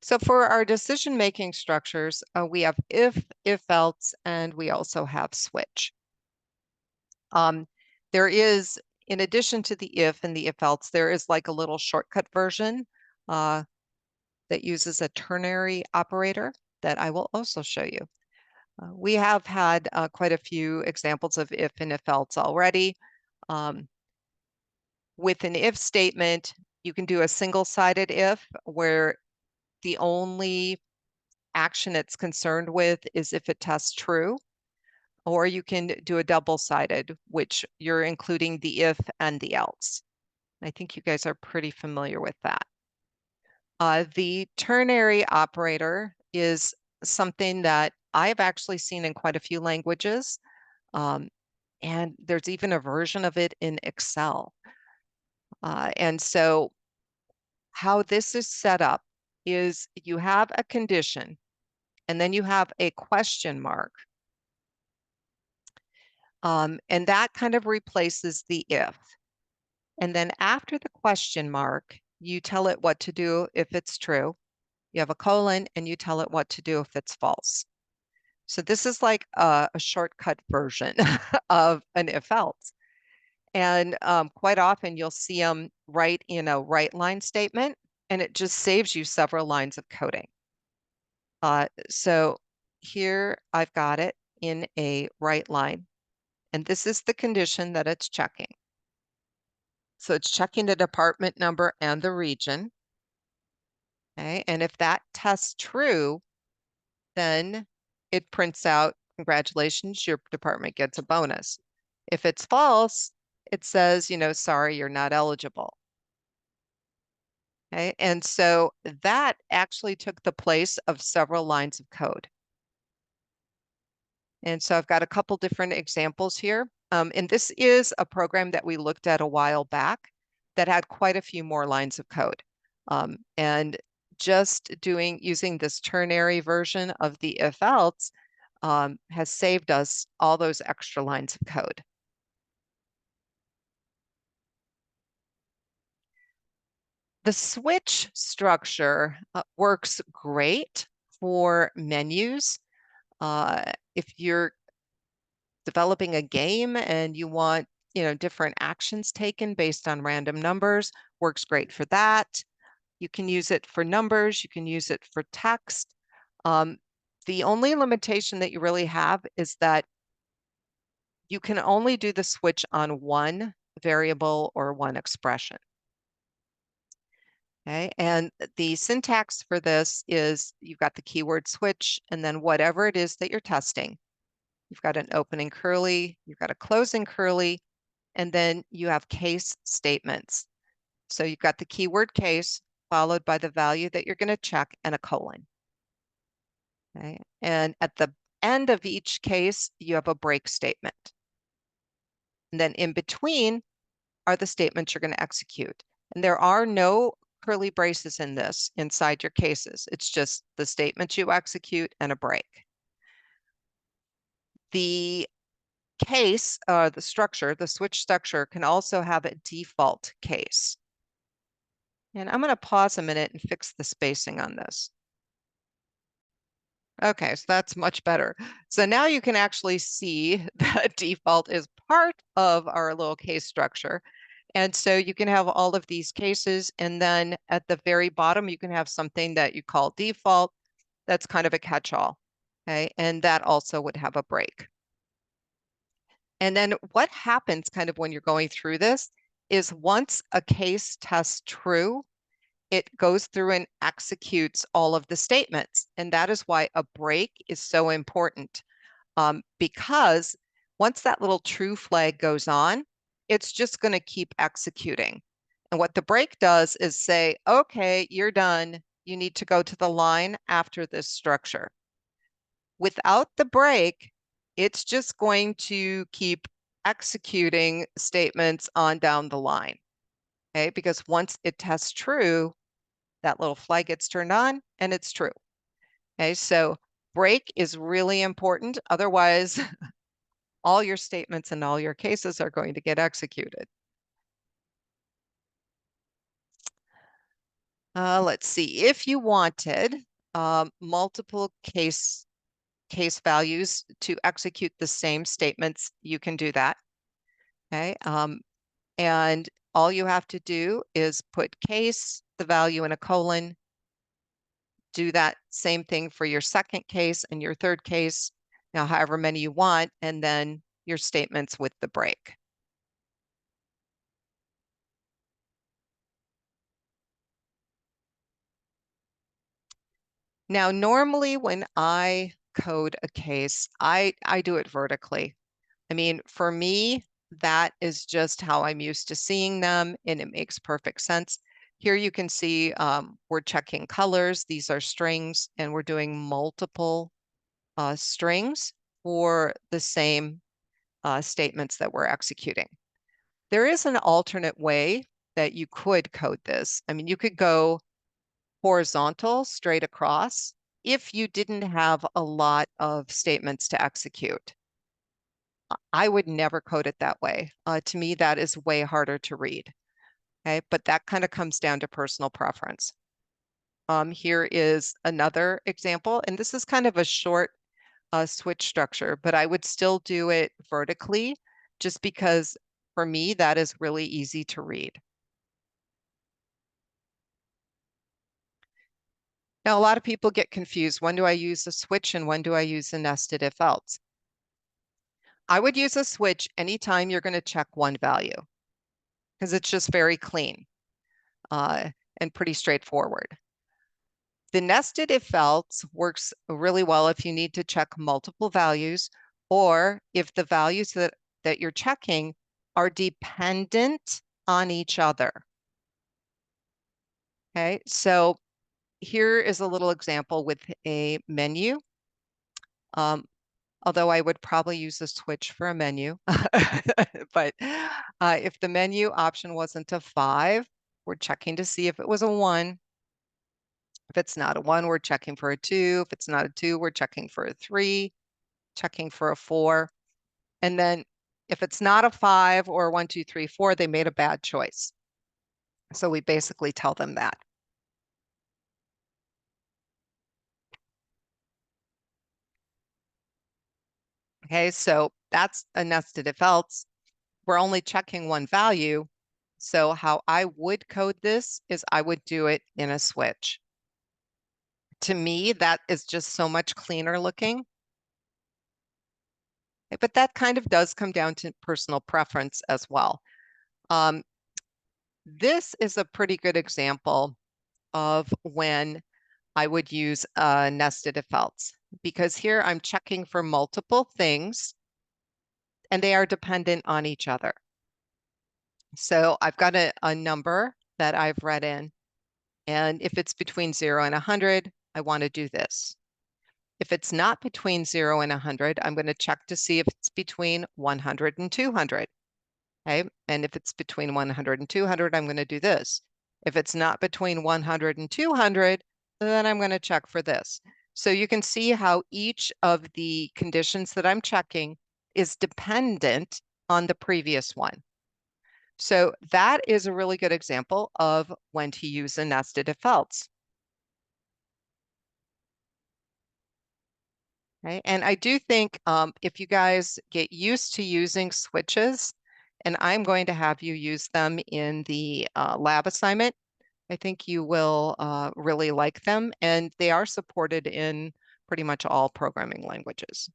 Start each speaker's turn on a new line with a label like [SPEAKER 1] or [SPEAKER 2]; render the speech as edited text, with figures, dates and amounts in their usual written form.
[SPEAKER 1] So for our decision-making structures, we have if else, and we also have switch. There is, in addition to the if and the if else, there is like a little shortcut version that uses a ternary operator that I will also show you. We have had quite a few examples of if and if else already. With an if statement, you can do a single-sided if where the only action it's concerned with is if it tests true, or you can do a double-sided, which you're including the if and the else. I think you guys are pretty familiar with that. The ternary operator is something that I've actually seen in quite a few languages, and there's even a version of it in Excel. And so how this is set up is you have a condition, and then you have a question mark. And that kind of replaces the if. And then after the question mark, you tell it what to do if it's true. You have a colon, and you tell it what to do if it's false. So this is like a shortcut version of an if else. And quite often you'll see them right in a right line statement, and it just saves you several lines of coding. So here I've got it in a right line, and this is the condition that it's checking. So it's checking the department number and the region. Okay, and if that tests true, then it prints out, congratulations, your department gets a bonus. If it's false, it says, sorry, you're not eligible. Okay, and so that actually took the place of several lines of code. And so I've got a couple different examples here. And this is a program that we looked at a while back that had quite a few more lines of code. And just using this ternary version of the if else has saved us all those extra lines of code. The switch structure works great for menus. If you're developing a game and you want, different actions taken based on random numbers, works great for that. You can use it for numbers, you can use it for text. The only limitation that you really have is that you can only do the switch on one variable or one expression. Okay, and the syntax for this is you've got the keyword switch, and then whatever it is that you're testing. You've got an opening curly, you've got a closing curly, and then you have case statements. So you've got the keyword case followed by the value that you're going to check and a colon. Okay, and at the end of each case, you have a break statement. And then in between are the statements you're going to execute. And there are no curly braces in this inside your cases. It's just the statements you execute and a break. The case, the structure, the switch structure can also have a default case. And I'm going to pause a minute and fix the spacing on this. Okay, so that's much better. So now you can actually see that default is part of our little case structure. And so you can have all of these cases, and then at the very bottom, you can have something that you call default. That's kind of a catch-all, okay? And that also would have a break. And then what happens kind of when you're going through this is once a case tests true, it goes through and executes all of the statements. And that is why a break is so important, because once that little true flag goes on, it's just going to keep executing. And what the break does is say, okay, you're done. You need to go to the line after this structure. Without the break, it's just going to keep executing statements on down the line. Okay, because once it tests true, that little flag gets turned on and it's true. Okay, so break is really important. Otherwise, all your statements and all your cases are going to get executed. Let's see. If you wanted multiple case values to execute the same statements, you can do that. Okay. And all you have to do is put case, the value in a colon, do that same thing for your second case and your third case, now however many you want, and then your statements with the break. Now, normally when I code a case, I do it vertically. I mean, for me, that is just how I'm used to seeing them, and it makes perfect sense. Here you can see we're checking colors. These are strings, and we're doing multiple strings for the same statements that we're executing. There is an alternate way that you could code this. I mean, you could go horizontal, straight across, if you didn't have a lot of statements to execute. I would never code it that way. To me, that is way harder to read. Okay, but that kind of comes down to personal preference. Here is another example, and this is kind of a short switch structure, but I would still do it vertically just because for me, that is really easy to read. Now, a lot of people get confused. When do I use a switch and when do I use a nested if else? I would use a switch anytime you're going to check one value because it's just very clean and pretty straightforward. The nested if else works really well if you need to check multiple values or if the values that you're checking are dependent on each other. Okay, so here is a little example with a menu. Although I would probably use a switch for a menu. But if the menu option wasn't a 5, we're checking to see if it was a 1. If it's not a 1, we're checking for a 2. If it's not a 2, we're checking for a 3, checking for a 4. And then if it's not a 5 or 1, 2, 3, 4, they made a bad choice. So we basically tell them that. Okay, so that's a nested if else. We're only checking one value. So how I would code this is I would do it in a switch. To me, that is just so much cleaner looking. But that kind of does come down to personal preference as well. This is a pretty good example of when I would use a nested if else, because here I'm checking for multiple things and they are dependent on each other. So I've got a number that I've read in, and if it's between 0 and 100, I want to do this. If it's not between 0 and 100, I'm going to check to see if it's between 100 and 200. Okay, and if it's between 100 and 200, I'm going to do this. If it's not between 100 and 200, then I'm going to check for this. So you can see how each of the conditions that I'm checking is dependent on the previous one. So that is a really good example of when to use a nested if else. Okay, and I do think if you guys get used to using switches, and I'm going to have you use them in the lab assignment, I think you will really like them, and they are supported in pretty much all programming languages.